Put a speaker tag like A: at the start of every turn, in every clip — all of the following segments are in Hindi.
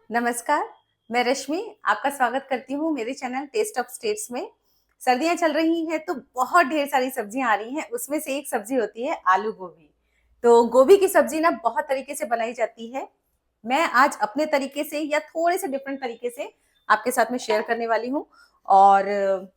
A: नमस्कार, मैं रश्मि आपका स्वागत करती हूँ मेरे चैनल टेस्ट ऑफ स्टेट्स में। सर्दियाँ चल रही हैं तो बहुत ढेर सारी सब्जियाँ आ रही हैं, उसमें से एक सब्जी होती है आलू गोभी। तो गोभी की सब्जी ना बहुत तरीके से बनाई जाती है। मैं आज अपने तरीके से या थोड़े से डिफरेंट तरीके से आपके साथ में शेयर करने वाली हूँ। और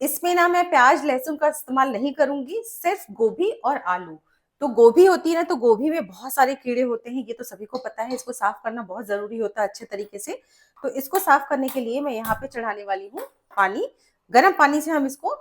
A: इसमें ना मैं प्याज लहसुन का इस्तेमाल नहीं करूंगी, सिर्फ गोभी और आलू। तो गोभी होती है ना, तो गोभी में बहुत सारे कीड़े होते हैं, ये तो सभी को पता है। इसको साफ करना बहुत जरूरी होता है अच्छे तरीके से। तो इसको साफ करने के लिए मैं यहाँ पे चढ़ाने वाली हूँ पानी। गर्म पानी से हम इसको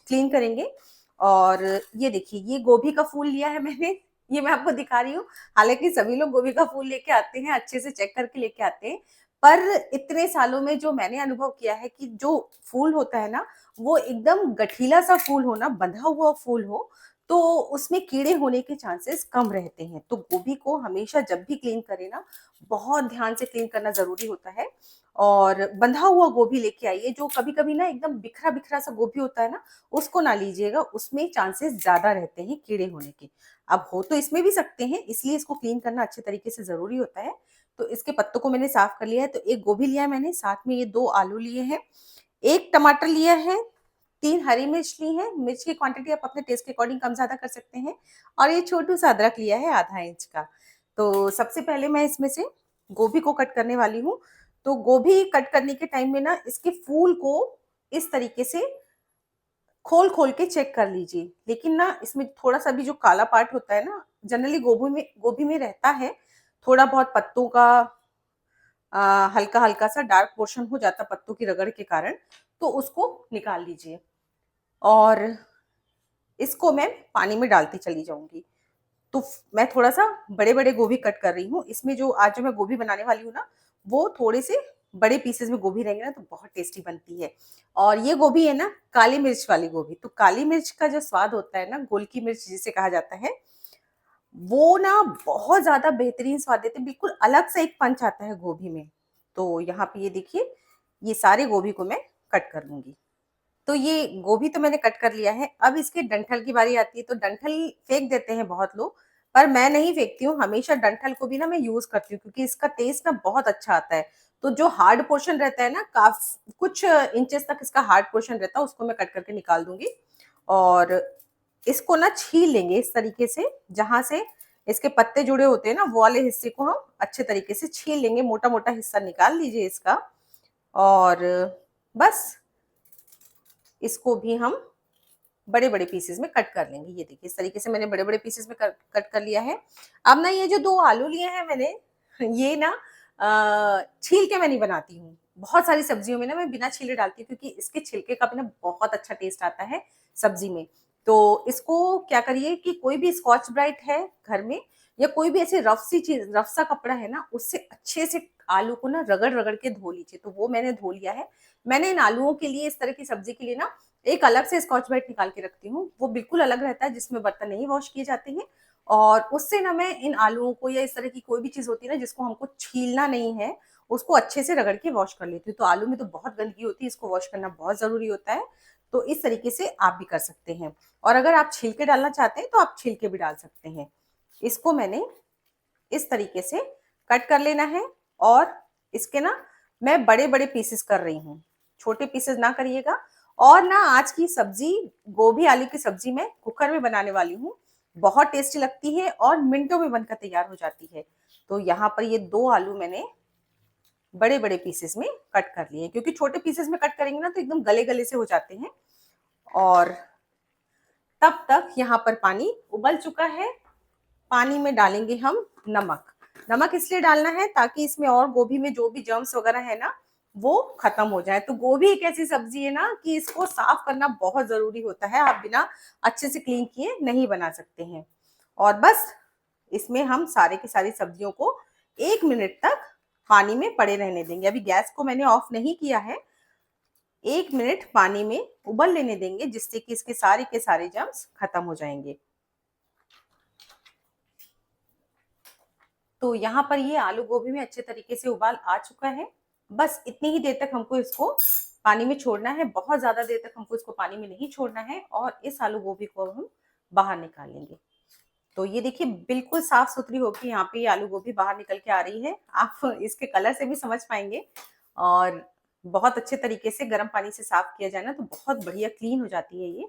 A: क्लीन करेंगे। और ये देखिए, ये गोभी का फूल लिया है मैंने, ये मैं आपको दिखा रही हूँ। हालांकि सभी लोग गोभी का फूल लेके आते हैं, अच्छे से चेक करके लेके आते हैं। पर इतने सालों में जो मैंने अनुभव किया है कि जो फूल होता है ना, वो एकदम गठीला सा फूल हो ना, बंधा हुआ फूल हो, तो उसमें कीड़े होने के चांसेस कम रहते हैं। तो गोभी को हमेशा जब भी क्लीन करें ना, बहुत ध्यान से क्लीन करना जरूरी होता है। और बंधा हुआ गोभी लेके आइए। जो कभी कभी ना एकदम बिखरा बिखरा सा गोभी होता है ना, उसको ना लीजिएगा, उसमें चांसेस ज्यादा रहते हैं कीड़े होने के। अब हो तो इसमें भी सकते हैं, इसलिए इसको क्लीन करना अच्छे तरीके से जरूरी होता है। तो इसके पत्तों को मैंने साफ कर लिया है। तो एक गोभी लिया है मैंने, साथ में ये 2 आलू लिए हैं, 1 टमाटर लिया है, 3 हरी मिर्च ली है। मिर्च की क्वांटिटी आप अपने टेस्ट के अकॉर्डिंग कम ज़्यादा कर सकते हैं। और ये छोटू सा अदरक लिया है आधा इंच का। तो सबसे पहले मैं इसमें से गोभी को कट करने वाली हूँ। तो गोभी कट करने के टाइम में ना, इसके फूल को इस तरीके से खोल खोल के चेक कर लीजिए। लेकिन ना, इसमें थोड़ा सा भी जो काला पार्ट होता है ना, जनरली गोभी में रहता है। थोड़ा बहुत पत्तों का हल्का हल्का सा डार्क पोर्शन हो जाता पत्तों की रगड़ के कारण, तो उसको निकाल लीजिए। और इसको मैं पानी में डालती चली जाऊंगी। तो मैं थोड़ा सा बड़े बड़े गोभी कट कर रही हूँ। इसमें जो आज जो मैं गोभी बनाने वाली हूँ ना, वो थोड़े से बड़े पीसेस में गोभी रहेंगे ना, तो बहुत टेस्टी बनती है। और ये गोभी है ना, काली मिर्च वाली गोभी। तो काली मिर्च का जो स्वाद होता है ना, गोल की मिर्च जिसे कहा जाता है, वो ना बहुत ज्यादा बेहतरीन स्वाद देते हैं। बिल्कुल अलग से एक पंच आता है गोभी में। तो यहाँ पे ये देखिए, ये सारे गोभी को मैं कट कर लूंगी। तो ये गोभी तो मैंने कट कर लिया है। अब इसके डंठल की बारी आती है। तो डंठल फेंक देते हैं बहुत लोग, पर मैं नहीं फेंकती हूँ। हमेशा डंठल को भी ना मैं यूज करती हूँ, क्योंकि इसका टेस्ट ना बहुत अच्छा आता है। तो जो हार्ड पोर्शन रहता है ना, काफी कुछ इंचेस तक इसका हार्ड पोर्शन रहता है, उसको मैं कट करके निकाल दूंगी। और इसको ना छील लेंगे इस तरीके से। जहां से इसके पत्ते जुड़े होते हैं ना, वो वाले हिस्से को हम अच्छे तरीके से छील लेंगे। मोटा मोटा हिस्सा निकाल लीजिए इसका। और बस इसको भी हम बड़े बड़े पीसेस में कट कर लेंगे। ये देखिए, इस तरीके से मैंने बड़े बड़े पीसेस में कट कर लिया है। अब ना, ये जो 2 आलू लिए हैं मैंने, ये ना छील के मैं नहीं बनाती हूँ। बहुत सारी सब्जियों में ना मैं बिना छीले डालती हूँ, क्योंकि इसके छिलके का भी ना बहुत अच्छा टेस्ट आता है सब्जी में। तो इसको क्या करिए कि कोई भी स्कॉच ब्राइट है घर में, या कोई भी ऐसे रफ सी चीज, रफ सा कपड़ा है ना, उससे अच्छे से आलू को ना रगड़ रगड़ के धो लीजिए। तो वो मैंने धो लिया है। मैंने इन आलूओं के लिए, इस तरह की सब्जी के लिए ना, एक अलग से स्कॉच ब्राइट निकाल के रखती हूँ। वो बिल्कुल अलग रहता है, जिसमें बर्तन नहीं वॉश किए जाते हैं। और उससे ना मैं इन आलूओं को, या इस तरह की कोई भी चीज होती है ना जिसको हमको छीलना नहीं है, उसको अच्छे से रगड़ के वॉश कर लेती हूँ। तो आलू में तो बहुत गंदगी होती है, इसको वॉश करना बहुत जरूरी होता है। तो इस तरीके से आप भी कर सकते हैं। और अगर आप छिलके डालना चाहते हैं तो आप छिलके भी डाल सकते हैं। इसको मैंने इस तरीके से कट कर लेना है। और इसके ना, मैं बड़े बड़े पीसेस कर रही हूँ, छोटे पीसेस ना करिएगा। और ना, आज की सब्जी, गोभी आलू की सब्जी मैं कुकर में बनाने वाली हूँ। बहुत टेस्टी लगती है और मिनटों में बनकर तैयार हो जाती है। तो यहाँ पर ये 2 आलू मैंने बड़े बड़े पीसेस में कट कर लिए, क्योंकि छोटे पीसेस में कट करेंगे ना तो एकदम गले गले से हो जाते हैं। और तब तक यहाँ पर पानी उबल चुका है। पानी में डालेंगे हम नमक। नमक इसलिए डालना है ताकि इसमें और गोभी में जो भी जर्म्स वगैरह है ना, वो खत्म हो जाए। तो गोभी एक ऐसी सब्जी है ना कि इसको साफ करना बहुत जरूरी होता है। आप बिना अच्छे से क्लीन किए नहीं बना सकते हैं। और बस इसमें हम सारे की सारी सब्जियों को 1 मिनट तक पानी में पड़े रहने देंगे। अभी गैस को मैंने ऑफ नहीं किया है। 1 मिनट पानी में उबल लेने देंगे, जिससे कि इसके सारे के सारे जर्म्स खत्म हो जाएंगे। तो यहाँ पर ये आलू गोभी में अच्छे तरीके से उबाल आ चुका है। बस इतनी ही देर तक हमको इसको पानी में छोड़ना है। बहुत ज्यादा देर तक हमको इसको पानी में नहीं छोड़ना है। और इस आलू गोभी को हम बाहर निकाल लेंगे। तो ये देखिए बिल्कुल साफ-सुथरी होके यहाँ पे ये आलू गोभी बाहर निकल के आ रही है। आप इसके कलर से भी समझ पाएँगे और बहुत अच्छे तरीके से गर्म पानी से साफ किया जाए ना तो बहुत बढ़िया क्लीन हो जाती है ये।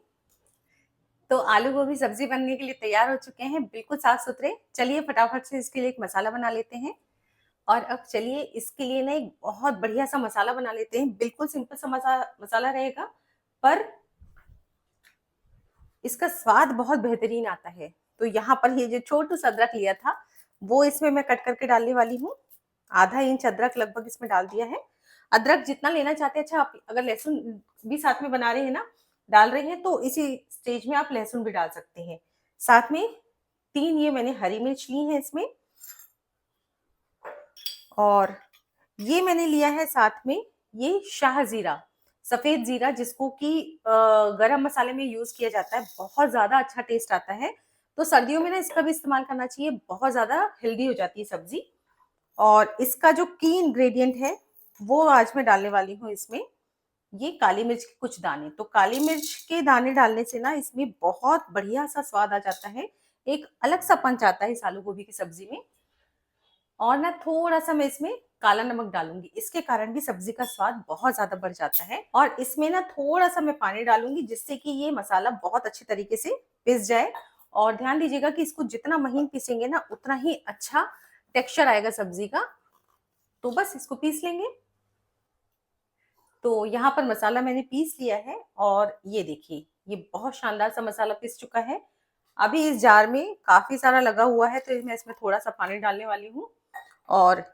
A: तो आलू गोभी सब्ज़ी बनने के लिए तैयार हो चुके हैं, बिल्कुल साफ-सुथरे। चलिए फटाफट से इसके लिए एक मसाला बना लेते हैं। और अब चलिए इसके लिए ना एक बहुत बढ़िया सा मसाला बना लेते हैं। बिल्कुल सिंपल सा मसाला रहेगा, पर इसका स्वाद बहुत बेहतरीन आता है। तो यहाँ पर ये जो छोटू-सा अदरक लिया था, वो इसमें मैं कट करके डालने वाली हूँ। आधा इंच अदरक लगभग इसमें डाल दिया है। अदरक जितना लेना चाहते हैं, अच्छा आप अगर लहसुन भी साथ में बना रहे हैं ना, डाल रहे हैं तो इसी स्टेज में आप लहसुन भी डाल सकते हैं। साथ में 3 ये मैंने हरी मिर्च ली हैं इसमें और ये मैंने लिया है साथ में ये शाह ज़ीरा, सफ़ेद ज़ीरा जिसको कि गरम मसाले में यूज़ किया जाता है, बहुत ज़्यादा अच्छा टेस्ट आता है। तो सर्दियों में ना इसका भी इस्तेमाल करना चाहिए, बहुत ज़्यादा हेल्दी हो जाती है सब्ज़ी। और इसका जो की इंग्रीडिएंट है, वो आज मैं डालने वाली हूँ इसमें, ये काली मिर्च के कुछ दाने। तो काली मिर्च के दाने डालने से ना इसमें बहुत बढ़िया-सा स्वाद आ जाता है, एक अलग-सा पंच आता है इस आलू गोभी की सब्ज़ी में। और ना थोड़ा-सा मैं इसमें काला नमक डालूँगी, इसके कारण भी सब्ज़ी का स्वाद बहुत ज़्यादा बढ़ जाता है। और इसमें ना थोड़ा-सा मैं पानी डालूँगी जिससे कि ये मसाला बहुत अच्छे तरीके से पिस जाए। और ध्यान दीजिएगा कि इसको जितना महीन पीसेंगे ना उतना ही अच्छा टेक्सचर आएगा सब्ज़ी का। तो बस इसको पीस लेंगे। तो यहाँ पर मसाला मैंने पीस लिया है और ये देखिए, ये बहुत शानदार सा मसाला पिस चुका है। अभी इस जार में काफ़ी सारा लगा हुआ है तो मैं इसमें थोड़ा-सा पानी डालने वाली हूँ और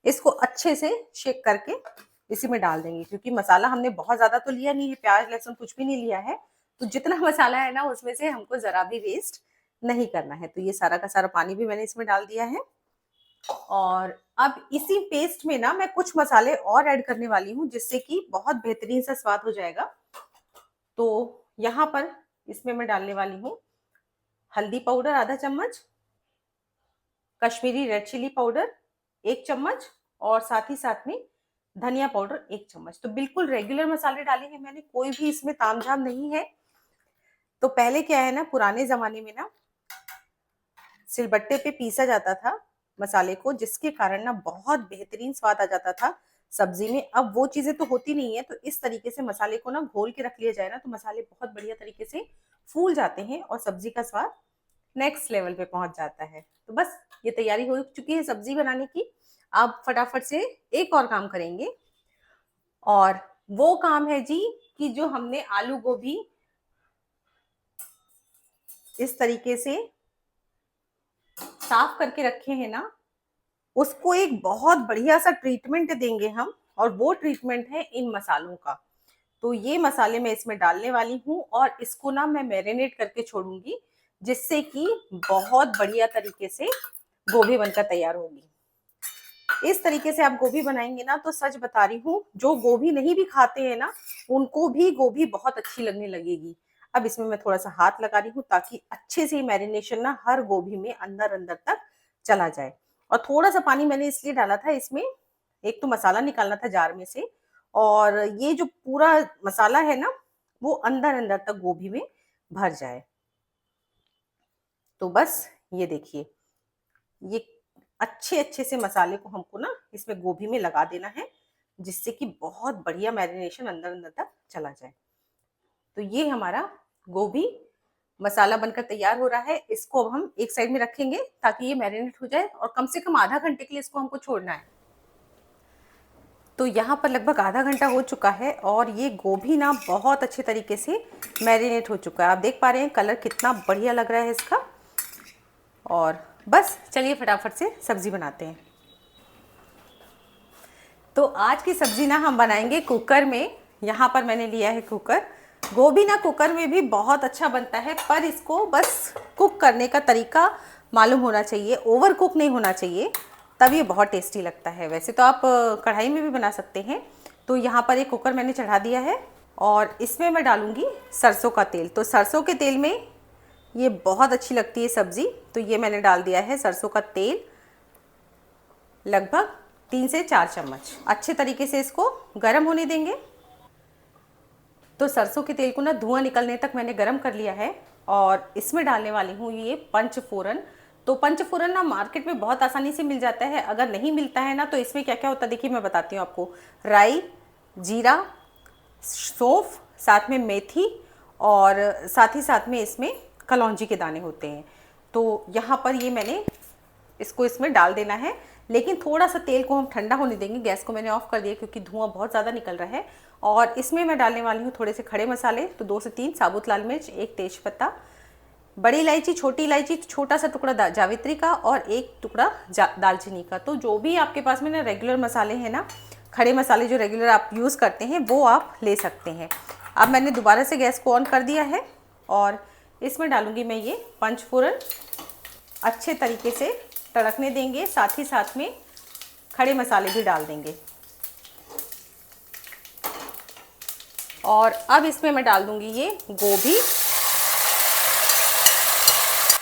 A: इसको अच्छे से शेक करके इसी में डाल देंगे क्योंकि मसाला हमने बहुत ज़्यादा तो लिया नहीं है, प्याज़, लहसुन कुछ भी नहीं लिया है। तो जितना मसाला है ना उसमें से हमको ज़रा भी वेस्ट नहीं करना है। तो ये सारा का सारा पानी भी मैंने इसमें डाल दिया है। और अब इसी पेस्ट में ना मैं कुछ मसाले और ऐड करने वाली हूँ जिससे कि बहुत बेहतरीन सा स्वाद हो जाएगा। तो यहाँ पर इसमें मैं डालने वाली हूँ हल्दी पाउडर आधा चम्मच, कश्मीरी रेड चिली पाउडर 1 चम्मच और साथ ही साथ में धनिया पाउडर 1 चम्मच। तो बिल्कुल रेगुलर मसाले डाले हैं मैंने, कोई भी इसमें तामझाम नहीं है। तो पहले क्या है ना पुराने ज़माने में ना सिलबट्टे पे पीसा जाता था मसाले को जिसके कारण ना बहुत बेहतरीन स्वाद आ जाता था सब्जी में। अब वो चीज़ें तो होती नहीं है तो इस तरीके से मसाले को ना घोल के रख लिया जाए ना तो मसाले बहुत बढ़िया तरीके से फूल जाते हैं और सब्जी का स्वाद नेक्स्ट लेवल पे पहुंच जाता है। तो बस ये तैयारी हो चुकी है सब्जी बनाने की। आप फटाफट से एक और काम करेंगे और वो काम है जी कि जो हमने आलू गोभी इस तरीके से साफ करके रखे हैं ना उसको एक बहुत बढ़िया सा ट्रीटमेंट देंगे हम और वो ट्रीटमेंट है इन मसालों का। तो ये मसाले मैं इसमें डालने वाली हूँ और इसको ना मैं मैरिनेट करके छोड़ूंगी जिससे कि बहुत बढ़िया तरीके से गोभी बनकर तैयार होगी। इस तरीके से आप गोभी बनाएंगे ना तो सच बता रही हूँ जो गोभी नहीं भी खाते हैं ना उनको भी गोभी बहुत अच्छी लगने लगेगी। अब इसमें मैं थोड़ा सा हाथ लगा रही हूँ ताकि अच्छे से मैरिनेशन ना हर गोभी में अंदर अंदर तक चला जाए। और थोड़ा सा पानी मैंने इसलिए डाला था इसमें, एक तो मसाला निकालना था जार में से और ये जो पूरा मसाला है ना वो अंदर अंदर तक गोभी में भर जाए। तो बस ये देखिए, ये अच्छे से मसाले को हमको ना इसमें गोभी में लगा देना है जिससे कि बहुत बढ़िया मैरिनेशन अंदर अंदर तक चला जाए। तो ये हमारा गोभी मसाला बनकर तैयार हो रहा है। इसको अब हम एक साइड में रखेंगे ताकि ये मैरिनेट हो जाए और कम से कम आधा घंटे के लिए इसको हमको छोड़ना है। तो यहाँ पर लगभग आधा घंटा हो चुका है और ये गोभी ना बहुत अच्छे तरीके से मैरिनेट हो चुका है। आप देख पा रहे हैं कलर कितना बढ़िया लग रहा है इसका। और बस चलिए फटाफट से सब्जी बनाते हैं। तो आज की सब्जी ना हम बनाएंगे कुकर में। यहाँ पर मैंने लिया है कुकर। गोभी ना कुकर में भी बहुत अच्छा बनता है पर इसको बस कुक करने का तरीका मालूम होना चाहिए, ओवर कुक नहीं होना चाहिए, तब ये बहुत टेस्टी लगता है। वैसे तो आप कढ़ाई में भी बना सकते हैं। तो यहाँ पर एक कुकर मैंने चढ़ा दिया है और इसमें मैं डालूँगी सरसों का तेल। तो सरसों के तेल में ये बहुत अच्छी लगती है सब्ज़ी। तो ये मैंने डाल दिया है सरसों का तेल, लगभग 3 से 4 चम्मच। अच्छे तरीके से इसको गर्म होने देंगे। तो सरसों के तेल को ना धुआं निकलने तक मैंने गर्म कर लिया है और इसमें डालने वाली हूँ ये पंचफोरन। तो पंचफोरन ना मार्केट में बहुत आसानी से मिल जाता है, अगर नहीं मिलता है ना तो इसमें क्या क्या होता है देखिए मैं बताती हूँ आपको। राई, जीरा, सौंफ, साथ में मेथी और साथ में इसमें कलौंजी के दाने होते हैं। तो यहाँ पर ये मैंने इसको इसमें डाल देना है, लेकिन थोड़ा सा तेल को हम ठंडा होने देंगे। गैस को मैंने ऑफ कर दिया क्योंकि धुआं बहुत ज़्यादा निकल रहा है। और इसमें मैं डालने वाली हूँ थोड़े से खड़े मसाले, तो 2 से 3 साबुत लाल मिर्च, 1 तेज़पत्ता, बड़ी इलायची, छोटी इलायची, छोटा सा टुकड़ा जावित्री का और 1 टुकड़ा दालचीनी का। तो जो भी आपके पास में ना रेगुलर मसाले हैं ना, खड़े मसाले जो रेगुलर आप यूज़ करते हैं वो आप ले सकते हैं। अब मैंने दोबारा से गैस को ऑन कर दिया है और इसमें डालूंगी मैं ये पंचफोरन। अच्छे तरीके से तड़कने देंगे, साथ ही साथ में खड़े मसाले भी डाल देंगे। और अब इसमें मैं डाल दूंगी ये गोभी।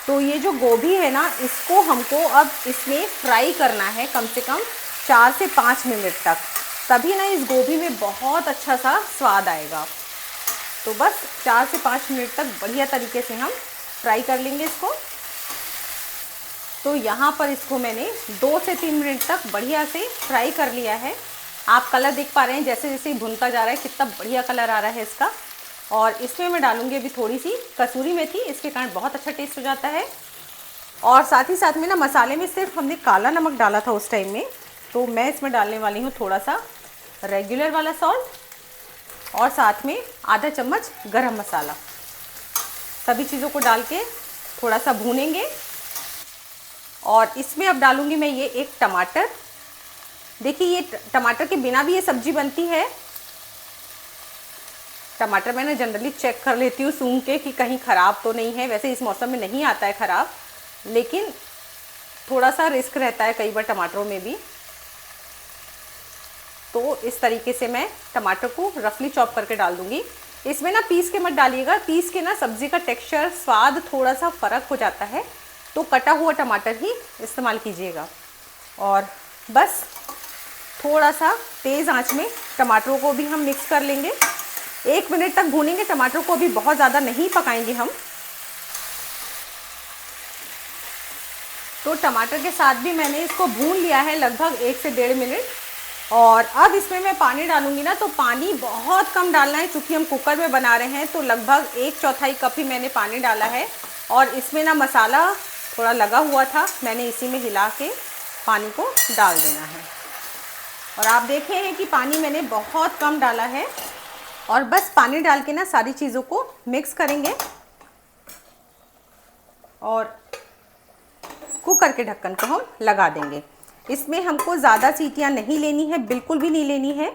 A: तो ये जो गोभी है ना, इसको हमको अब इसमें फ्राई करना है कम से कम 4 से 5 मिनट तक, तभी ना इस गोभी में बहुत अच्छा सा स्वाद आएगा। तो बस 4 से 5 मिनट तक बढ़िया तरीके से हम फ्राई कर लेंगे इसको। तो यहाँ पर इसको मैंने 2 से 3 मिनट तक बढ़िया से फ्राई कर लिया है। आप कलर देख पा रहे हैं, जैसे जैसे भुनता जा रहा है कितना बढ़िया कलर आ रहा है इसका। और इसमें मैं डालूंगी अभी थोड़ी सी कसूरी मेथी, इसके कारण बहुत अच्छा टेस्ट हो जाता है। और साथ ही साथ में ना मसाले में सिर्फ हमने काला नमक डाला था उस टाइम में, तो मैं इसमें डालने वाली हूँ थोड़ा सा रेगुलर वाला सॉल्ट और साथ में आधा चम्मच गरम मसाला। सभी चीज़ों को डाल के थोड़ा सा भूनेंगे। और इसमें अब डालूंगी मैं ये 1 टमाटर। देखिए ये टमाटर के बिना भी ये सब्जी बनती है। टमाटर मैंने जनरली चेक कर लेती हूँ सूंघ के कि कहीं ख़राब तो नहीं है। वैसे इस मौसम में नहीं आता है ख़राब, लेकिन थोड़ा सा रिस्क रहता है कई बार टमाटरों में भी। तो इस तरीके से मैं टमाटर को रफली चॉप करके डाल दूंगी। इसमें ना पीस के मत डालिएगा, पीस के ना सब्ज़ी का टेक्सचर स्वाद थोड़ा सा फ़र्क हो जाता है। तो कटा हुआ टमाटर ही इस्तेमाल कीजिएगा। और बस थोड़ा सा तेज़ आंच में टमाटरों को भी हम मिक्स कर लेंगे। 1 मिनट तक भूनेंगे टमाटर को, अभी बहुत ज़्यादा नहीं पकाएंगे हम। तो टमाटर के साथ भी मैंने इसको भून लिया है लगभग 1 से 1.5 मिनट। और अब इसमें मैं पानी डालूंगी ना, तो पानी बहुत कम डालना है क्योंकि हम कुकर में बना रहे हैं। तो लगभग 1/4 कप ही मैंने पानी डाला है। और इसमें ना मसाला थोड़ा लगा हुआ था, मैंने इसी में हिला के पानी को डाल देना है। और आप देख रहे हैं कि पानी मैंने बहुत कम डाला है। और बस पानी डाल के ना सारी चीज़ों को मिक्स करेंगे और कुकर के ढक्कन को हम लगा देंगे। इसमें हमको ज़्यादा सीटियां नहीं लेनी है, बिल्कुल भी नहीं लेनी है।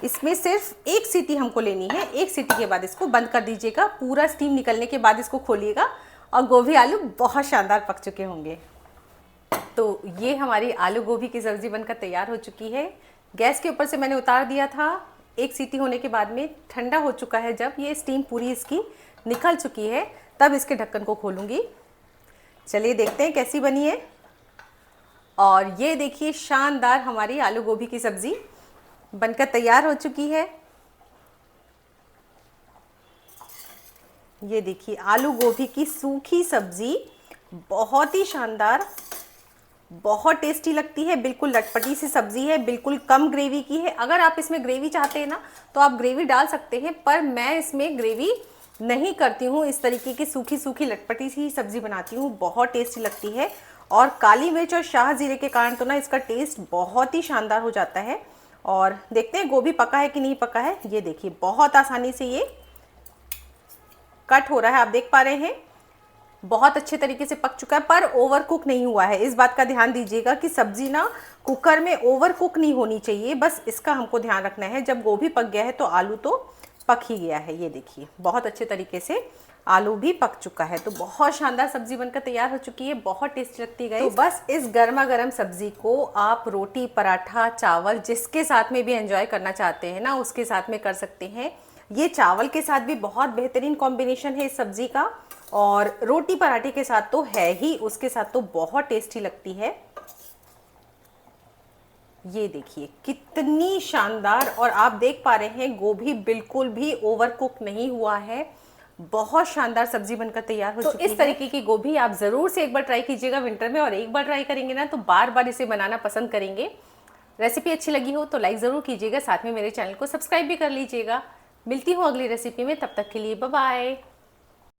A: इसमें सिर्फ 1 सीटी हमको लेनी है। 1 सीटी के बाद इसको बंद कर दीजिएगा। पूरा स्टीम निकलने के बाद इसको खोलिएगा और गोभी आलू बहुत शानदार पक चुके होंगे। तो ये हमारी आलू गोभी की सब्ज़ी बनकर तैयार हो चुकी है। गैस के ऊपर से मैंने उतार दिया था। 1 सीटी होने के बाद में ठंडा हो चुका है, जब ये स्टीम पूरी इसकी निकल चुकी है तब इसके ढक्कन को खोलूँगी। चलिए देखते हैं कैसी बनी है। और ये देखिए शानदार हमारी आलू गोभी की सब्ज़ी बनकर तैयार हो चुकी है। ये देखिए आलू गोभी की सूखी सब्ज़ी बहुत ही शानदार, बहुत टेस्टी लगती है। बिल्कुल लटपटी सी सब्ज़ी है, बिल्कुल कम ग्रेवी की है। अगर आप इसमें ग्रेवी चाहते हैं ना तो आप ग्रेवी डाल सकते हैं, पर मैं इसमें ग्रेवी नहीं करती हूँ। इस तरीके की सूखी सूखी लटपटी सी सब्ज़ी बनाती हूँ, बहुत टेस्टी लगती है। और काली मिर्च और शाह जीरे के कारण तो ना इसका टेस्ट बहुत ही शानदार हो जाता है। और देखते हैं गोभी पका है कि नहीं पका है। ये देखिए बहुत आसानी से ये कट हो रहा है, आप देख पा रहे हैं बहुत अच्छे तरीके से पक चुका है, पर ओवर कुक नहीं हुआ है। इस बात का ध्यान दीजिएगा कि सब्जी ना कुकर में ओवर कुक नहीं होनी चाहिए, बस इसका हमको ध्यान रखना है। जब गोभी पक गया है तो आलू तो पक ही गया है। ये देखिए बहुत अच्छे तरीके से आलू भी पक चुका है। तो बहुत शानदार सब्जी बनकर तैयार हो चुकी है, बहुत टेस्टी लगती है। तो बस इस गर्मा गर्म सब्जी को आप रोटी, पराठा, चावल जिसके साथ में भी एंजॉय करना चाहते हैं ना उसके साथ में कर सकते हैं। ये चावल के साथ भी बहुत बेहतरीन कॉम्बिनेशन है इस सब्जी का, और रोटी पराठे के साथ तो है ही, उसके साथ तो बहुत टेस्टी लगती है। ये देखिए कितनी शानदार, और आप देख पा रहे हैं गोभी बिल्कुल भी ओवर कुक नहीं हुआ है। बहुत शानदार सब्जी बनकर तैयार हो चुकी है। तो इस तरीके की गोभी आप ज़रूर से एक बार ट्राई कीजिएगा विंटर में, और एक बार ट्राई करेंगे ना तो बार बार इसे बनाना पसंद करेंगे। रेसिपी अच्छी लगी हो तो लाइक ज़रूर कीजिएगा, साथ में मेरे चैनल को सब्सक्राइब भी कर लीजिएगा। मिलती हूँ अगली रेसिपी में, तब तक के लिए बाय बाय।